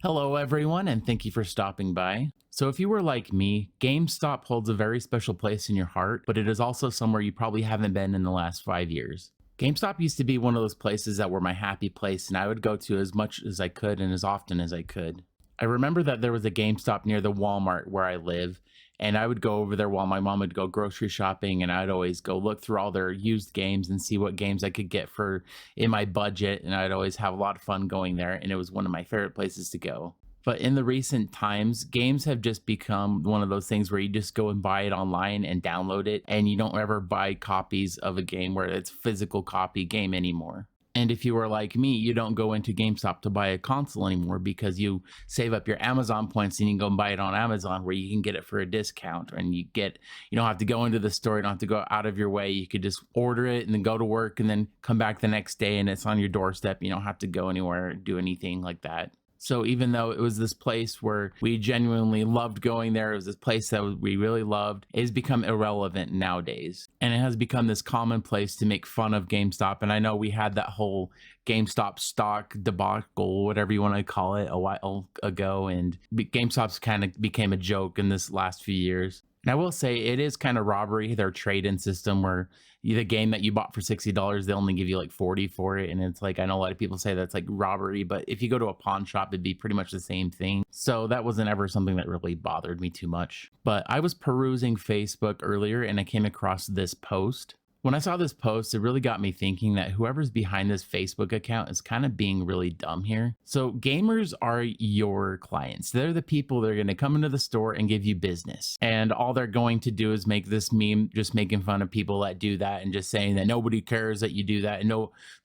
Hello, everyone, and thank you for stopping by. So, if you were like me, GameStop holds a very special place in your heart, but it is also somewhere you probably haven't been in the last 5 years. GameStop used to be one of those places that were my happy place, and I would go to as much as I could and as often as I could. I remember that there was a GameStop near the Walmart where I live, and I would go over there while my mom would go grocery shopping, and I'd always go look through all their used games and see what games I could get for in my budget, and I'd always have a lot of fun going there, and it was one of my favorite places to go. But in the recent times, games have just become one of those things where you just go and buy it online and download it, and you don't ever buy copies of a game where it's physical copy game anymore. And if you are like me, you don't go into GameStop to buy a console anymore because you save up your Amazon points and you can go and buy it on Amazon where you can get it for a discount, and you don't have to go into the store, you don't have to go out of your way. You could just order it and then go to work and then come back the next day and it's on your doorstep. You don't have to go anywhere or do anything like that. So even though it was this place where we genuinely loved going there, it was this place that we really loved, it has become irrelevant nowadays. And it has become this common place to make fun of GameStop. And I know we had that whole GameStop stock debacle, whatever you want to call it, a while ago. And GameStop's kind of became a joke in this last few years. And I will say it is kind of robbery, their trade-in system where the game that you bought for $60, they only give you like 40 for it. And it's like, I know a lot of people say that's like robbery, but if you go to a pawn shop, it'd be pretty much the same thing. So that wasn't ever something that really bothered me too much. But I was perusing Facebook earlier and I came across this post. When I saw this post, it really got me thinking that whoever's behind this Facebook account is kind of being really dumb here. So gamers are your clients. They're the people that are going to come into the store and give you business. And all they're going to do is make this meme just making fun of people that do that and just saying that nobody cares that you do that. And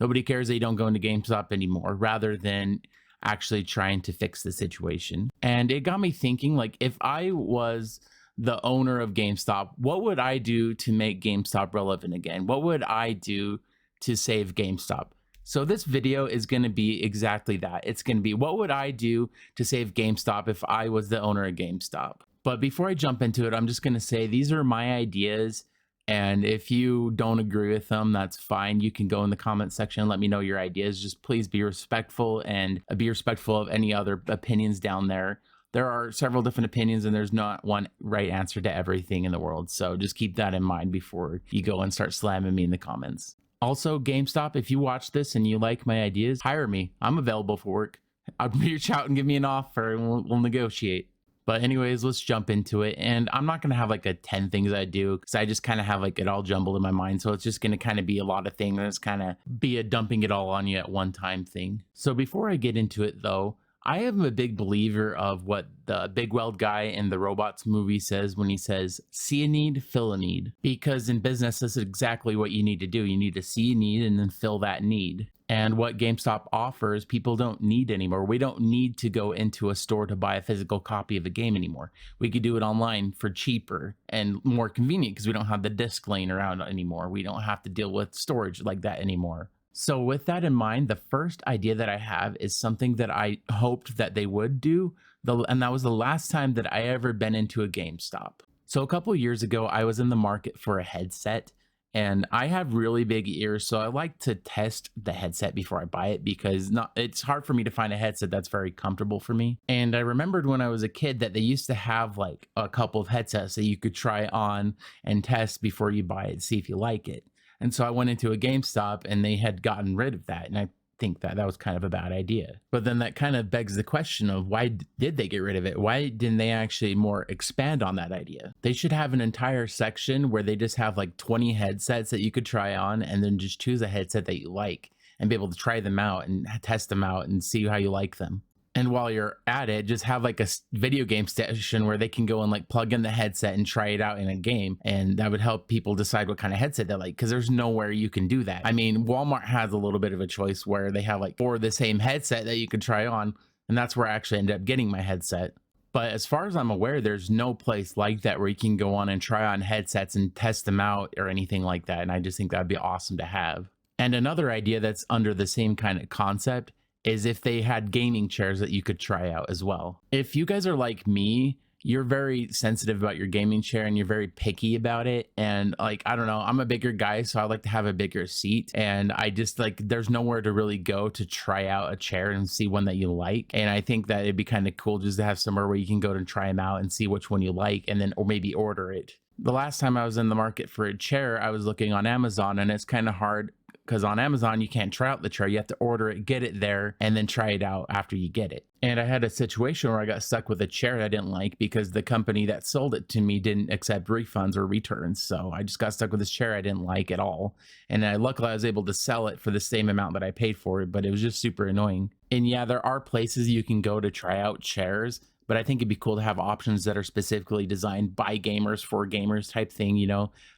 nobody cares that you don't go into GameStop anymore, rather than actually trying to fix the situation. And it got me thinking, like, if I was the owner of GameStop, what would I do to make GameStop relevant again? What would I do to save GameStop? So this video is going to be exactly that. It's going to be, what would I do to save GameStop if I was the owner of GameStop? But before I jump into it, I'm just going to say these are my ideas. And if you don't agree with them, that's fine. You can go in the comment section and let me know your ideas. Just please be respectful and be respectful of any other opinions down there. There are several different opinions and there's not one right answer to everything in the world. So just keep that in mind before you go and start slamming me in the comments. Also, GameStop, if you watch this and you like my ideas, hire me. I'm available for work. I'll reach out and give me an offer and we'll negotiate. But anyways, let's jump into it. And I'm not going to have like a 10 things I do because I just kind of have like it all jumbled in my mind. So it's just going to kind of be a lot of things. It's kind of be a dumping it all on you at one time thing. So before I get into it though, I am a big believer of what the Big Weld guy in the Robots movie says when he says, see a need, fill a need. Because in business, that's exactly what you need to do. You need to see a need and then fill that need. And what GameStop offers, people don't need anymore. We don't need to go into a store to buy a physical copy of a game anymore. We could do it online for cheaper and more convenient because we don't have the disc laying around anymore. We don't have to deal with storage like that anymore. So with that in mind, the first idea that I have is something that I hoped that they would do, and that was the last time that I ever been into a GameStop. So a couple years ago, I was in the market for a headset, and I have really big ears, so I like to test the headset before I buy it because it's hard for me to find a headset that's very comfortable for me. And I remembered when I was a kid that they used to have like a couple of headsets that you could try on and test before you buy it, see if you like it. And so I went into a GameStop and they had gotten rid of that. And I think that was kind of a bad idea. But then that kind of begs the question of why did they get rid of it? Why didn't they actually more expand on that idea? They should have an entire section where they just have like 20 headsets that you could try on and then just choose a headset that you like and be able to try them out and test them out and see how you like them. And while you're at it, just have like a video game station where they can go and like plug in the headset and try it out in a game. And that would help people decide what kind of headset they like, because there's nowhere you can do that. I mean, Walmart has a little bit of a choice where they have like 4 of the same headset that you could try on. And that's where I actually ended up getting my headset. But as far as I'm aware, there's no place like that where you can go on and try on headsets and test them out or anything like that. And I just think that'd be awesome to have. And another idea that's under the same kind of concept is if they had gaming chairs that you could try out as well. If you guys are like me, you're very sensitive about your gaming chair and you're very picky about it. And like, I don't know, I'm a bigger guy, so I like to have a bigger seat. And I just like, there's nowhere to really go to try out a chair and see one that you like. And I think that it'd be kind of cool just to have somewhere where you can go and try them out and see which one you like, and then, or maybe order it. The last time I was in the market for a chair, I was looking on Amazon, and it's kind of hard because on Amazon, you can't try out the chair. You have to order it, get it there, and then try it out after you get it. And I had a situation where I got stuck with a chair I didn't like because the company that sold it to me didn't accept refunds or returns. So I just got stuck with this chair I didn't like at all. And luckily, I was able to sell it for the same amount that I paid for it, but it was just super annoying. And yeah, there are places you can go to try out chairs, but I think it'd be cool to have options that are specifically designed by gamers for gamers type thing.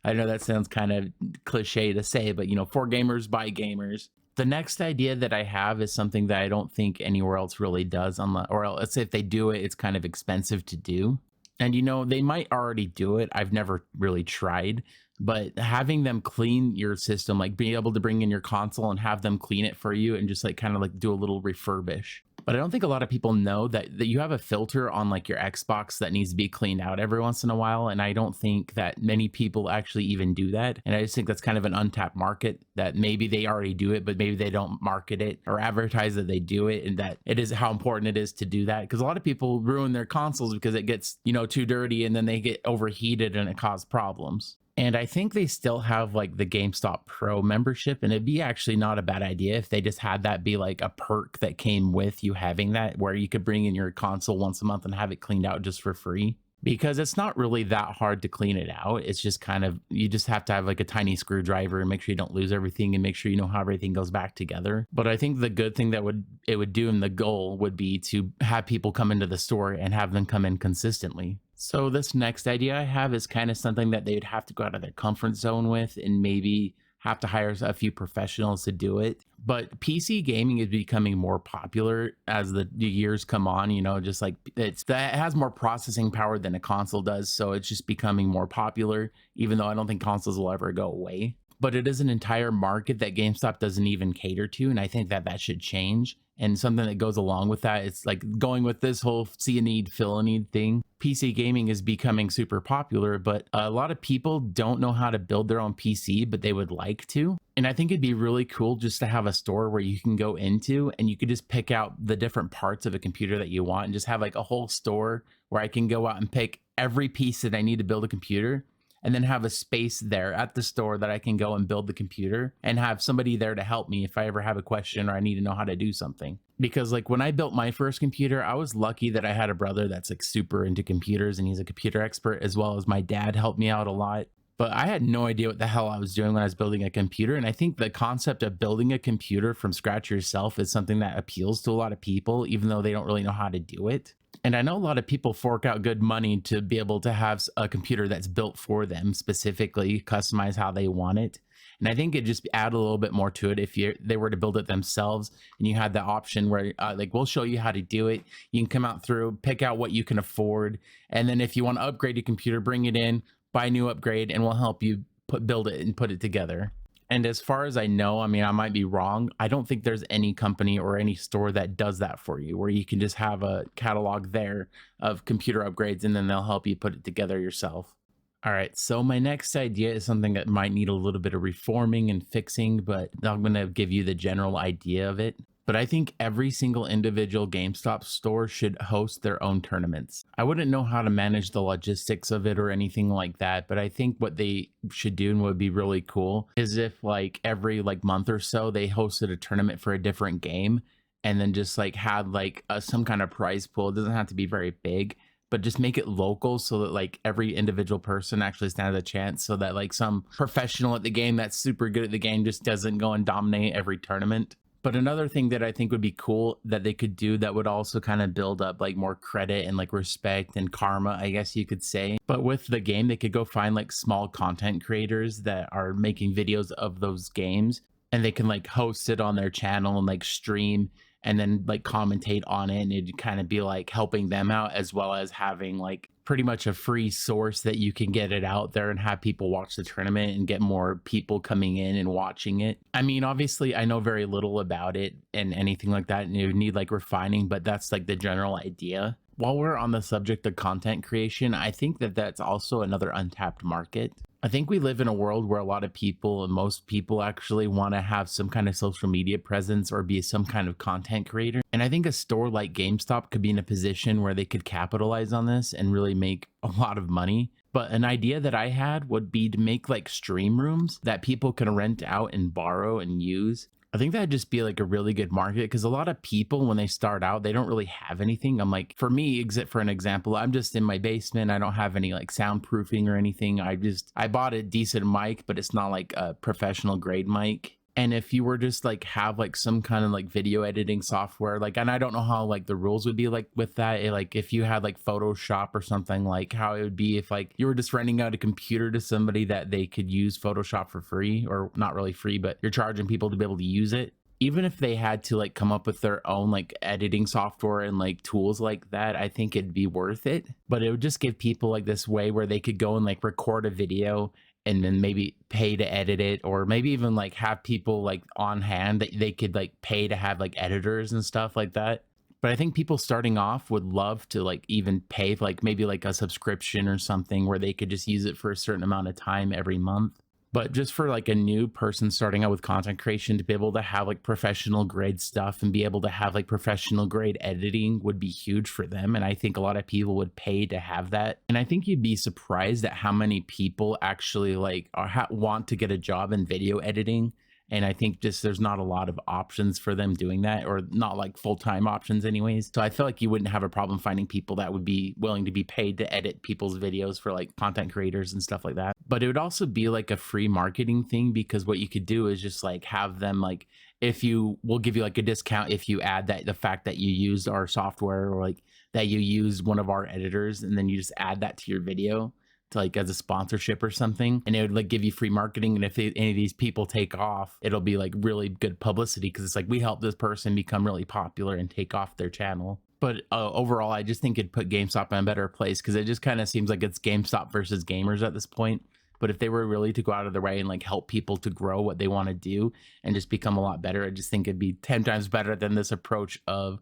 I know that sounds kind of cliche to say, but for gamers by gamers. The next idea that I have is something that I don't think anywhere else really does, or let's say if they do it, it's kind of expensive to do. And they might already do it. I've never really tried, but having them clean your system, like being able to bring in your console and have them clean it for you and just like kind of like do a little refurbish. But I don't think a lot of people know that you have a filter on like your Xbox that needs to be cleaned out every once in a while. And I don't think that many people actually even do that. And I just think that's kind of an untapped market that maybe they already do it, but maybe they don't market it or advertise that they do it, and that it is how important it is to do that. Because a lot of people ruin their consoles because it gets, too dirty, and then they get overheated and it causes problems. And I think they still have like the GameStop Pro membership, and it'd be actually not a bad idea if they just had that be like a perk that came with you having that, where you could bring in your console once a month and have it cleaned out just for free. Because it's not really that hard to clean it out. It's just kind of, you just have to have like a tiny screwdriver and make sure you don't lose everything and make sure you know how everything goes back together. But I think the good thing that it would do, and the goal would be to have people come into the store and have them come in consistently. So this next idea I have is kind of something that they'd have to go out of their comfort zone with, and maybe have to hire a few professionals to do it. But PC gaming is becoming more popular as the years come on, just like it has more processing power than a console does. So it's just becoming more popular, even though I don't think consoles will ever go away. But it is an entire market that GameStop doesn't even cater to. And I think that should change. And something that goes along with that, it's like going with this whole see a need, fill a need thing. PC gaming is becoming super popular, but a lot of people don't know how to build their own PC, but they would like to. And I think it'd be really cool just to have a store where you can go into and you could just pick out the different parts of a computer that you want, and just have like a whole store where I can go out and pick every piece that I need to build a computer, and then have a space there at the store that I can go and build the computer, and have somebody there to help me if I ever have a question or I need to know how to do something. Because like when I built my first computer, I was lucky that I had a brother that's like super into computers, and he's a computer expert, as well as my dad helped me out a lot. But I had no idea what the hell I was doing when I was building a computer. And I think the concept of building a computer from scratch yourself is something that appeals to a lot of people, even though they don't really know how to do it. And I know a lot of people fork out good money to be able to have a computer that's built for them, specifically customize how they want it. And I think it just add a little bit more to it if they were to build it themselves, and you had the option where like, we'll show you how to do it. You can come out through, pick out what you can afford. And then if you want to upgrade your computer, bring it in, buy a new upgrade, and we'll help you build it and put it together. And as far as I know, I mean, I might be wrong, I don't think there's any company or any store that does that for you, where you can just have a catalog there of computer upgrades, and then they'll help you put it together yourself. All right, so my next idea is something that might need a little bit of reforming and fixing, but I'm going to give you the general idea of it. But I think every single individual GameStop store should host their own tournaments. I wouldn't know how to manage the logistics of it or anything like that, but I think what they should do and would be really cool is if like every like month or so they hosted a tournament for a different game, and then just like had like some kind of prize pool. It doesn't have to be very big, but just make it local so that like every individual person actually stands a chance, so that like some professional at the game that's super good at the game just doesn't go and dominate every tournament. But another thing that I think would be cool that they could do that would also kind of build up like more credit and like respect and karma, I guess you could say. But with the game, they could go find like small content creators that are making videos of those games, and they can like host it on their channel and like stream, and then like commentate on it, and it'd kind of be like helping them out, as well as having like pretty much a free source that you can get it out there and have people watch the tournament and get more people coming in and watching it. I mean, obviously I know very little about it and anything like that, and you need like refining, but that's like the general idea. While we're on the subject of content creation, I think that that's also another untapped market. I think we live in a world where a lot of people and most people actually want to have some kind of social media presence or be some kind of content creator. And I think a store like GameStop could be in a position where they could capitalize on this and really make a lot of money. But an idea that I had would be to make like stream rooms that people can rent out and borrow and use. I think that'd just be like a really good market because a lot of people, when they start out, they don't really have anything. I'm like, for me, exit for an example, I'm just in my basement. I don't have any like soundproofing or anything. I bought a decent mic, but it's not like a professional grade mic. And if you were just like have like some kind of like video editing software, like, and I don't know how like the rules would be like with that, like if you had like Photoshop or something, like how it would be if like you were just renting out a computer to somebody that they could use Photoshop for free, or not really free, but you're charging people to be able to use it. Even if they had to like come up with their own like editing software and like tools like that, I think it'd be worth it. But it would just give people like this way where they could go and like record a video and then maybe pay to edit it, or maybe even like have people like on hand that they could like pay to have like editors and stuff like that. But I think people starting off would love to like even pay for like maybe like a subscription or something where they could just use it for a certain amount of time every month. But just for like a new person starting out with content creation to be able to have like professional grade stuff and be able to have like professional grade editing would be huge for them. And I think a lot of people would pay to have that. And I think you'd be surprised at how many people actually like want to get a job in video editing. And I think just there's not a lot of options for them doing that, or not like full-time options anyways. So I feel like you wouldn't have a problem finding people that would be willing to be paid to edit people's videos for like content creators and stuff like that. But it would also be like a free marketing thing, because what you could do is just like have them like, if you will give you like a discount if you add that the fact that you used our software, or like that you use one of our editors, and then you just add that to your video to like as a sponsorship or something, and it would like give you free marketing. And if any of these people take off, it'll be like really good publicity, because it's like we helped this person become really popular and take off their channel. But overall, I just think it'd put GameStop in a better place, because it just kind of seems like it's GameStop versus gamers at this point. But if they were really to go out of their way and like help people to grow what they want to do and just become a lot better, I just think it'd be 10 times better than this approach of,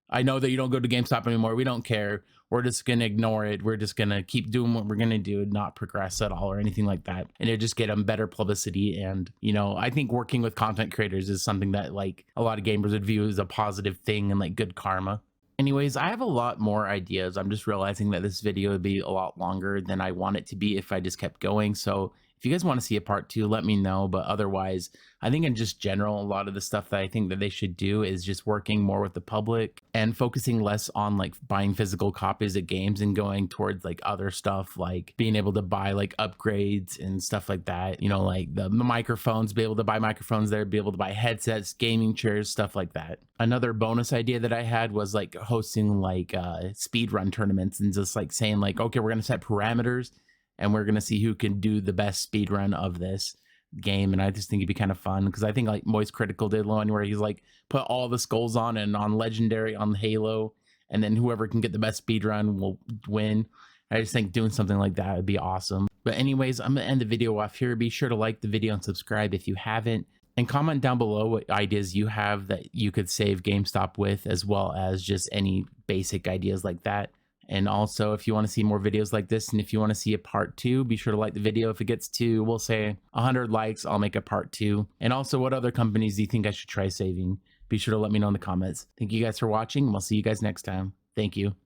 I know that you don't go to GameStop anymore. We don't care. We're just going to ignore it. We're just going to keep doing what we're going to do, not progress at all or anything like that. And it just get them better publicity. And, you know, I think working with content creators is something that like a lot of gamers would view as a positive thing and like good karma. Anyways, I have a lot more ideas. I'm just realizing that this video would be a lot longer than I want it to be if I just kept going. So if you guys want to see a part 2, let me know. But otherwise, I think in just general, a lot of the stuff that I think that they should do is just working more with the public and focusing less on like buying physical copies of games and going towards like other stuff, like being able to buy like upgrades and stuff like that. You know, like the microphones, be able to buy microphones there, be able to buy headsets, gaming chairs, stuff like that. Another bonus idea that I had was like hosting like speed run tournaments and just like saying like, okay, we're going to set parameters and we're going to see who can do the best speed run of this game. And I just think it'd be kind of fun, because I think like Moist Critical did one where he's like put all the skulls on, and on Legendary on Halo, and then whoever can get the best speed run will win. I just think doing something like that would be awesome. But anyways, I'm gonna end the video off here. Be sure to like the video and subscribe if you haven't, and comment down below what ideas you have that you could save GameStop with, as well as just any basic ideas like that. And also, if you want to see more videos like this, and if you want to see a part 2, be sure to like the video. If it gets to, we'll say 100 likes, I'll make a part 2. And also, what other companies do you think I should try saving? Be sure to let me know in the comments. Thank you guys for watching, and we'll see you guys next time. Thank you.